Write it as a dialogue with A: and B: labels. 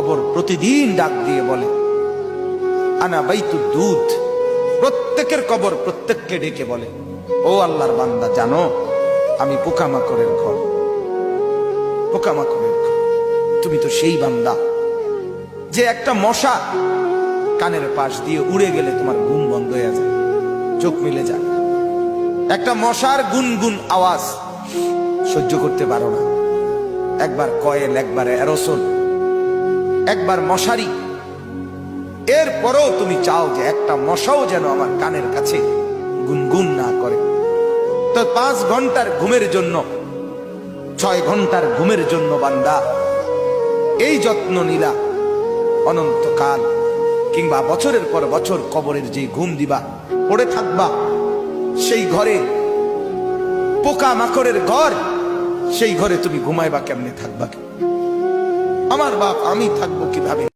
A: কবর প্রতিদিন ডাক দিয়ে বলে আনা বাইতুদ দুধ। প্রত্যেকের কবর প্রত্যেককে ডেকে বলে, ও আল্লাহর বান্দা, জানো আমি পোকামাকড়ের ঘর, পোকামাকড়ের ঘর। তুমি তো সেই বান্দা যে একটা মশা কানের পাশ দিয়ে উড়ে গেলে তোমার ঘুম বন্ধ হয়ে যায়, চোখ মিলে যায়। একটা মশার গুনগুন আওয়াজ সহ্য করতে পারো না। একবার কয়েল, একবার অ্যারোসল, একবার মশারি, এরপরেও তুমি চাও যে একটা মশাও যেন আমার কানের কাছে গুনগুন না করে। তো 5 ঘন্টার ঘুমের জন্য, 6 ঘন্টার ঘুমের জন্য বান্দা এই যত্ন নিলা, অনন্তকাল কিংবা বছরের পর বছর কবরের যে ঘুম দিবা, পড়ে থাকবা সেই ঘরে, পোকা মাকড়ের ঘর, সেই ঘরে তুমি ঘুমাইবা কেমনে, থাকবা? আমার বাপ, আমি থাকবো কিভাবে?